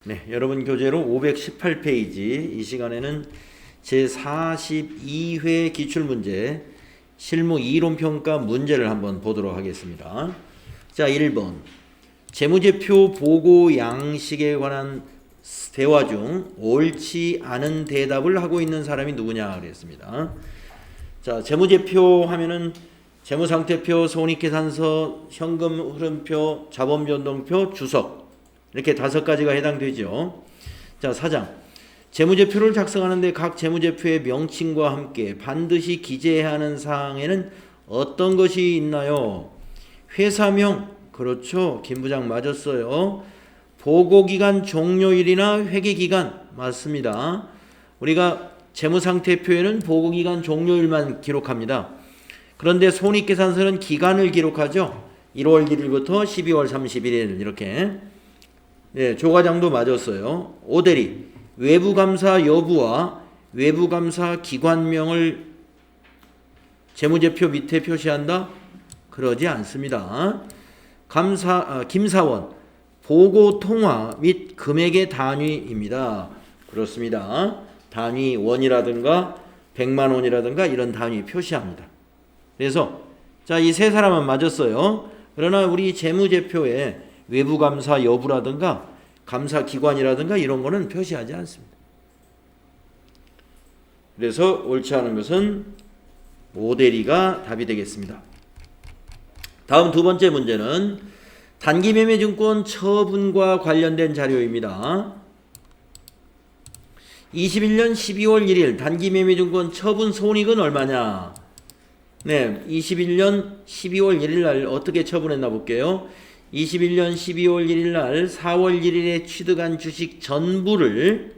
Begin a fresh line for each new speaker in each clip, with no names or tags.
네, 여러분 교재로 518페이지 이 시간에는 제42회 기출문제 실무 이론평가 문제를 한번 보도록 하겠습니다. 자, 1번 재무제표 보고 양식에 관한 대화 중 옳지 않은 대답을 하고 있는 사람이 누구냐 그랬습니다. 자, 재무제표 하면은 재무상태표, 손익계산서, 현금 흐름표, 자본변동표, 주석 이렇게 5가지가 해당되죠. 자, 4장 재무제표를 작성하는데 각 재무제표의 명칭과 함께 반드시 기재해야 하는 사항에는 어떤 것이 있나요? 회사명, 그렇죠. 김 부장 맞았어요. 보고기간 종료일이나 회계기간 맞습니다. 우리가 재무상태표에는 보고기간 종료일만 기록합니다. 그런데 손익계산서는 기간을 기록하죠. 1월 1일부터 12월 31일 이렇게. 네, 조과장도 맞았어요. 오대리 외부감사 여부와 외부감사 기관명을 재무제표 밑에 표시한다? 그러지 않습니다. 김사원 보고 통화 및 금액의 단위입니다. 그렇습니다. 단위 원이라든가 100만 원이라든가 이런 단위 표시합니다. 그래서 자, 이 세 사람은 맞았어요. 그러나 우리 재무제표에 외부감사 여부라든가 감사기관이라든가 이런 거는 표시하지 않습니다. 그래서 옳지 않은 것은 오대리가 답이 되겠습니다. 다음 두 번째 문제는 단기매매증권 처분과 관련된 자료입니다. 21년 12월 1일 단기매매증권 처분 손익은 얼마냐? 네, 21년 12월 1일 날 어떻게 처분했나 볼게요. 21년 12월 1일 날 4월 1일에 취득한 주식 전부를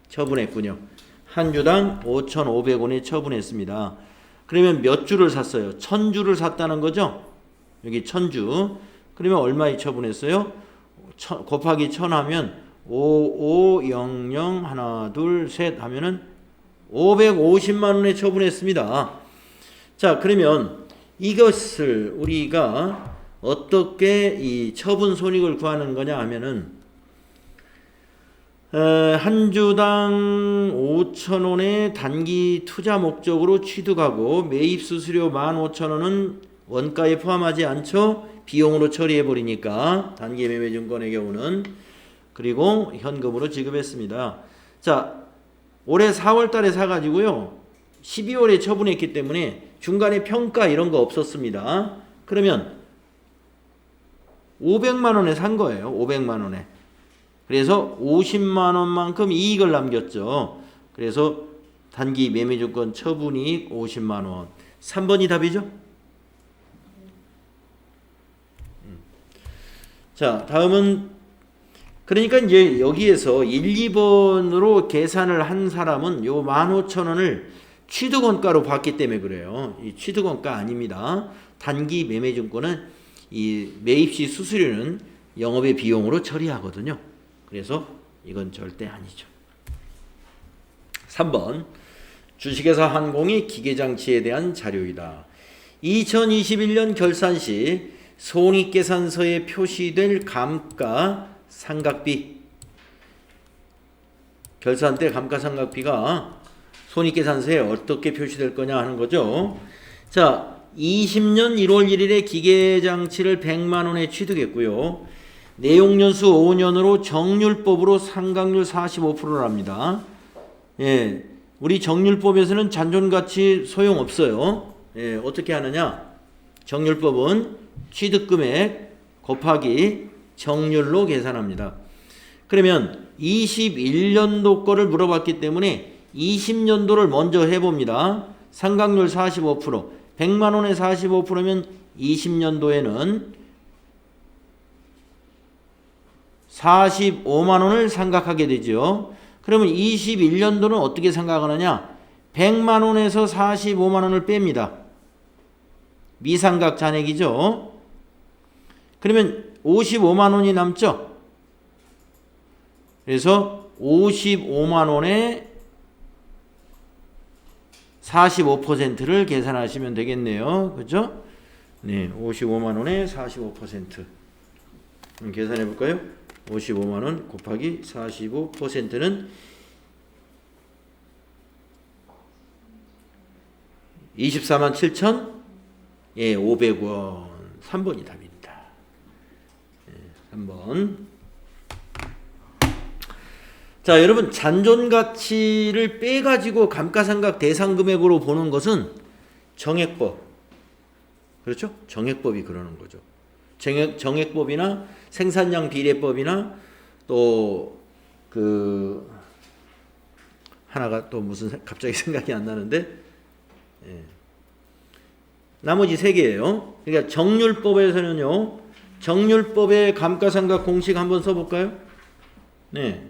처분했군요. 한 주당 5,500원에 처분했습니다. 그러면 몇 주를 샀어요? 1,000주를 샀다는 거죠? 여기 1,000주. 그러면 얼마에 처분했어요? 곱하기 1,000 하면 5, 5, 0, 0, 하나, 둘, 셋 하면은 550만 원에 처분했습니다. 자, 그러면 이것을 우리가 어떻게 이 처분 손익을 구하는 거냐 하면은 한 주당 5,000원의 단기 투자 목적으로 취득하고 매입 수수료 15,000원은 원가에 포함하지 않죠. 비용으로 처리해 버리니까 단기 매매증권의 경우는. 그리고 현금으로 지급했습니다. 자, 올해 4월 달에 사가지고요 12월에 처분했기 때문에 중간에 평가 이런 거 없었습니다. 그러면 500만 원에 산 거예요. 500만 원에. 그래서 50만 원만큼 이익을 남겼죠. 그래서 단기 매매증권 처분이익 50만 원. 3번이 답이죠? 자, 다음은 그러니까 이제 여기에서 1, 2번으로 계산을 한 사람은 요 15,000원을 취득원가로 봤기 때문에 그래요. 이 취득원가 아닙니다. 단기 매매증권은 이 매입시 수수료는 영업의 비용으로 처리하거든요. 그래서 이건 절대 아니죠. 3번 주식회사 한공이 기계장치에 대한 자료이다. 2021년 결산 시 손익계산서에 표시될 감가상각비, 결산 때 감가상각비가 손익계산서에 어떻게 표시될 거냐 하는 거죠. 자, 20년 1월 1일에 기계장치를 100만 원에 취득했고요. 내용연수 5년으로 정률법으로 상각률 45%랍니다. 예, 우리 정률법에서는 잔존가치 소용없어요. 예, 어떻게 하느냐? 정률법은 취득금액 곱하기 정률로 계산합니다. 그러면 21년도 거를 물어봤기 때문에 20년도를 먼저 해봅니다. 상각률 45%. 100만 원에 45%면 20년도에는 45만 원을 상각하게 되죠. 그러면 21년도는 어떻게 상각하느냐? 100만 원에서 45만 원을 뺍니다. 미상각 잔액이죠. 그러면 55만 원이 남죠. 그래서 55만 원에 45%를 계산하시면 되겠네요. 그죠? 네, 55만 원에 45%. 계산해 볼까요? 55만원 곱하기 45%는 24만 7,500원. 3번이 답입니다. 3번. 자, 여러분 잔존가치를 빼가지고 감가상각 대상금액으로 보는 것은 정액법. 그렇죠? 정액법이 그러는 거죠. 정액법이나 생산량 비례법이나 또 하나가 또 무슨 갑자기 생각이 안 나는데 나머지 세 개예요. 그러니까 정률법에서는요. 정률법의 감가상각 공식 한번 써볼까요? 네.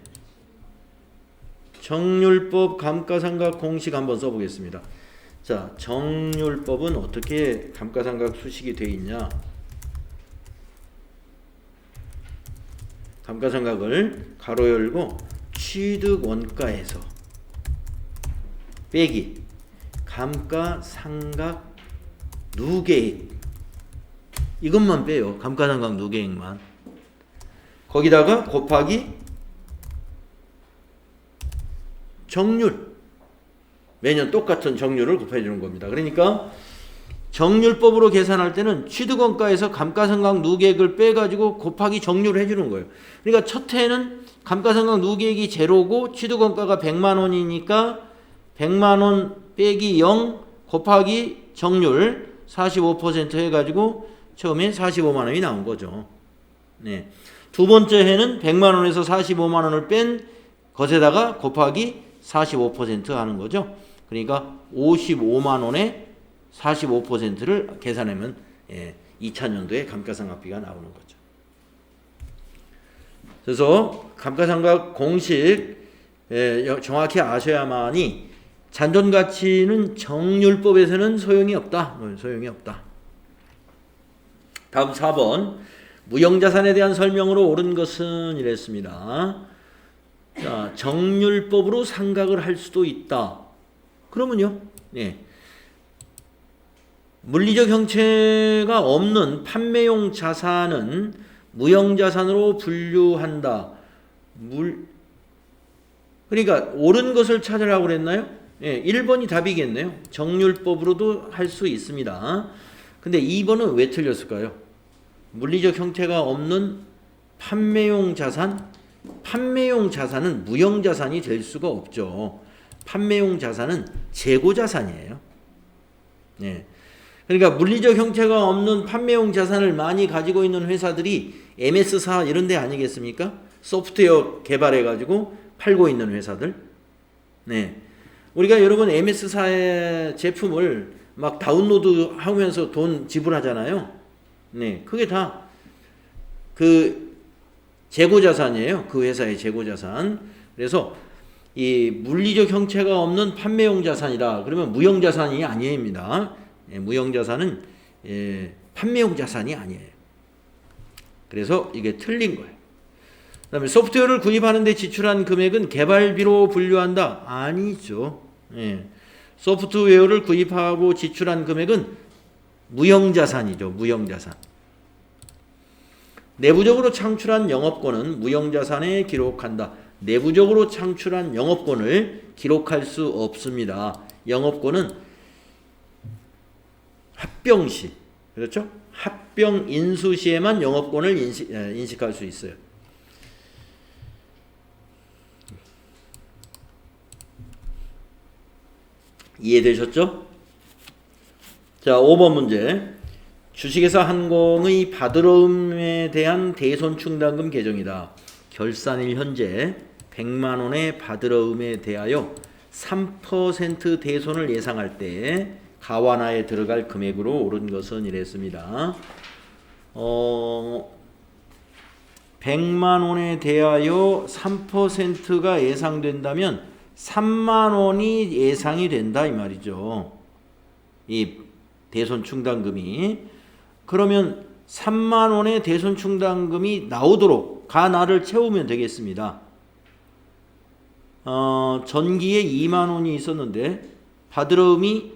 정률법 감가상각 공식 한번 써보겠습니다. 자, 정률법은 어떻게 감가상각 수식이 되어 있냐? 감가상각을 가로 열고 취득 원가에서 빼기 감가상각 누계액 이것만 빼요. 감가상각 누계액만. 거기다가 곱하기 정률. 매년 똑같은 정률을 곱해주는 겁니다. 그러니까 정률법으로 계산할 때는 취득원가에서 감가상각 누계액을 빼가지고 곱하기 정률을 해주는 거예요. 그러니까 첫 해는 감가상각 누계액이 제로고 취득원가가 100만 원이니까 100만 원 빼기 0 곱하기 정률 45% 해가지고 처음에 45만 원이 나온 거죠. 네. 두 번째 해는 100만 원에서 45만 원을 뺀 것에다가 곱하기 45% 하는 거죠. 그러니까 55만 원에 45%를 계산하면 2000년도에 감가상각비가 나오는 거죠. 그래서 감가상각 공식 정확히 아셔야만이 잔존가치는 정률법에서는 소용이 없다. 소용이 없다. 다음 4번 무형자산에 대한 설명으로 옳은 것은 이랬습니다. 자, 정률법으로 상각을 할 수도 있다. 그러면요. 네. 물리적 형체가 없는 판매용 자산은 무형자산으로 분류한다. 그러니까 옳은 것을 찾으라고 그랬나요? 예, 1번이 답이겠네요. 정률법으로도 할 수 있습니다. 근데 2번은 왜 틀렸을까요? 물리적 형태가 없는 판매용 자산? 판매용 자산은 무형자산이 될 수가 없죠. 판매용 자산은 재고자산이에요. 네. 그러니까 물리적 형태가 없는 판매용 자산을 많이 가지고 있는 회사들이 MS사 이런 데 아니겠습니까? 소프트웨어 개발해가지고 팔고 있는 회사들. 네. 우리가 여러분 MS사의 제품을 막 다운로드 하면서 돈 지불하잖아요. 네. 그게 다 그 재고자산이에요. 그 회사의 재고자산. 그래서 이 물리적 형체가 없는 판매용 자산이다. 그러면 무형자산이 아니입니다. 무형자산은 판매용 자산이 아니에요. 그래서 이게 틀린 거예요. 그 다음에 소프트웨어를 구입하는 데 지출한 금액은 개발비로 분류한다. 아니죠. 소프트웨어를 구입하고 지출한 금액은 무형자산이죠. 무형자산. 내부적으로 창출한 영업권은 무형자산에 기록한다. 내부적으로 창출한 영업권을 기록할 수 없습니다. 영업권은 합병 시, 그렇죠? 합병 인수 시에만 영업권을 인식할 수 있어요. 이해되셨죠? 자, 5번 문제. 주식회사 한공의 받으러움에 대한 대손충당금 계정이다. 결산일 현재 100만 원의 받으러움에 대하여 3% 대손을 예상할 때 가완화에 들어갈 금액으로 옳은 것은 이랬습니다. 100만 원에 대하여 3%가 예상된다면 3만 원이 예상이 된다 이 말이죠. 이 대손충당금이. 그러면 3만 원의 대손충당금이 나오도록 가나를 채우면 되겠습니다. 전기에 2만 원이 있었는데 받으러움이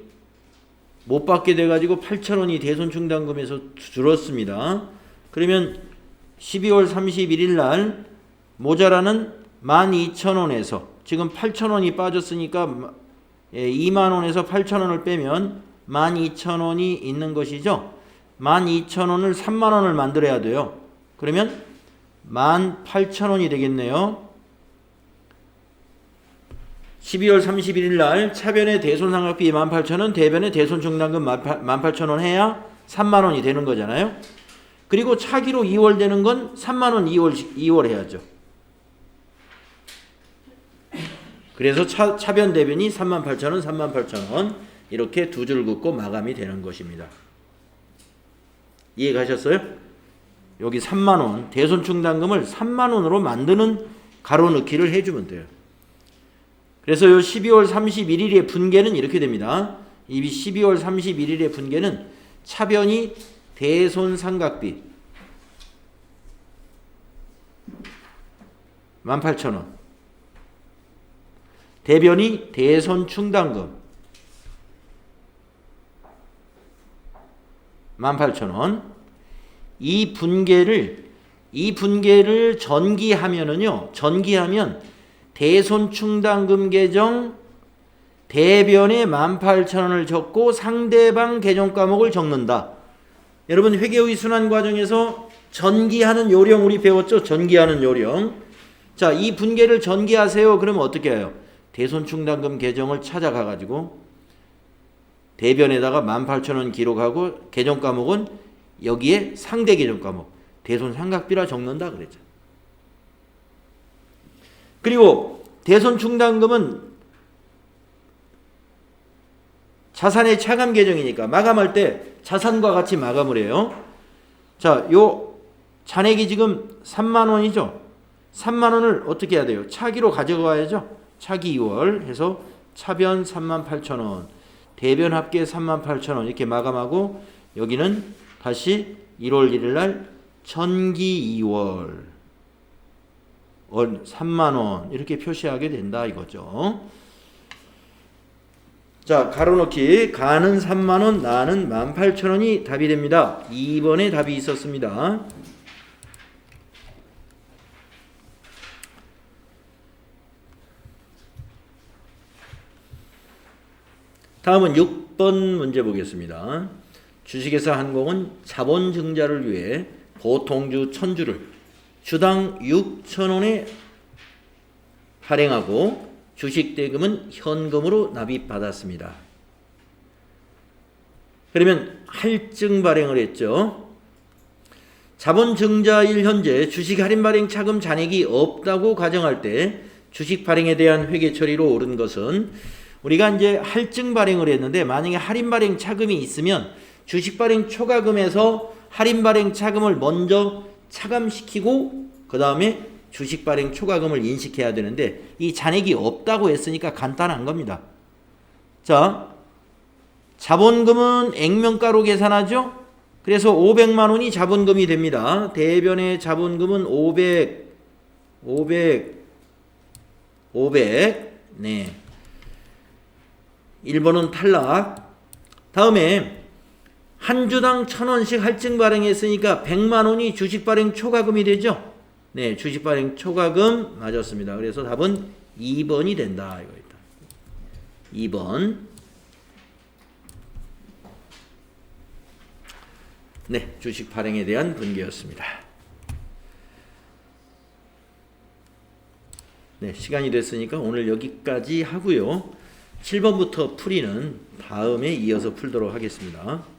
못 받게 돼가지고 8천 원이 대손충당금에서 줄었습니다. 그러면 12월 31일 날 모자라는 12,000원에서 지금 8,000원이 빠졌으니까 2만원에서 8,000원을 빼면 12,000원이 있는 것이죠. 12,000원을 3만원을 만들어야 돼요. 그러면 18,000원이 되겠네요. 12월 31일 날 차변의 대손상각비 18,000원, 대변의 대손충당금 18,000원 해야 3만원이 되는 거잖아요. 그리고 차기로 2월 되는 건 3만원 2월 해야죠. 그래서 차변 대변이 38,000원, 38,000원 이렇게 두 줄 긋고 마감이 되는 것입니다. 이해가셨어요? 여기 3만원 대손충당금을 3만원으로 만드는 가로넣기를 해주면 돼요. 그래서 요 12월 31일의 분계는 이렇게 됩니다. 이 12월 31일의 분계는 차변이 대손상각비 18,000원, 대변이 대손충당금 18,000원. 이 분계를 전기하면은요. 전기하면 대손충당금 계정 대변에 18,000원을 적고 상대방 계정 과목을 적는다. 여러분 회계의 순환 과정에서 전기하는 요령 우리 배웠죠? 전기하는 요령. 자, 이 분계를 전기하세요. 그러면 어떻게 해요? 대손충당금 계정을 찾아가 가지고 대변에다가 18,000원 기록하고 계정 과목은 여기에 상대 계정 과목 대손상각비라 적는다 그랬죠. 그리고 대손충당금은 자산의 차감 계정이니까 마감할 때 자산과 같이 마감을 해요. 자, 요 잔액이 지금 3만원이죠. 3만원을 어떻게 해야 돼요? 차기로 가져가야죠. 차기 2월 해서 차변 38,000원, 대변 합계 38,000원 이렇게 마감하고 여기는 다시 1월 1일 날 전기 2월 3만원 이렇게 표시하게 된다 이거죠. 자, 가로넣기 가는 3만원 나는 18,000원이 답이 됩니다. 2번에 답이 있었습니다. 다음은 6번 문제 보겠습니다. 주식회사 한공은 자본 증자를 위해 보통주 1000주를 주당 6,000원에 발행하고 주식 대금은 현금으로 납입받았습니다. 그러면 할증 발행을 했죠. 자본 증자일 현재 주식 할인 발행 차금 잔액이 없다고 가정할 때 주식 발행에 대한 회계 처리로 옳은 것은 우리가 이제 할증 발행을 했는데 만약에 할인 발행 차금이 있으면 주식 발행 초과금에서 할인 발행 차금을 먼저 차감시키고 그 다음에 주식 발행 초과금을 인식해야 되는데 이 잔액이 없다고 했으니까 간단한 겁니다. 자, 자본금은 액면가로 계산하죠. 그래서 500만 원이 자본금이 됩니다. 대변의 자본금은 500. 네. 1번은 탈락. 다음에 한 주당 1,000원씩 할증 발행했으니까 100만 원이 주식 발행 초과금이 되죠. 네, 주식 발행 초과금 맞았습니다. 그래서 답은 2번이 된다 이거였다. 2번. 네, 주식 발행에 대한 분계였습니다. 네, 시간이 됐으니까 오늘 여기까지 하고요. 7번부터 풀이는 다음에 이어서 풀도록 하겠습니다.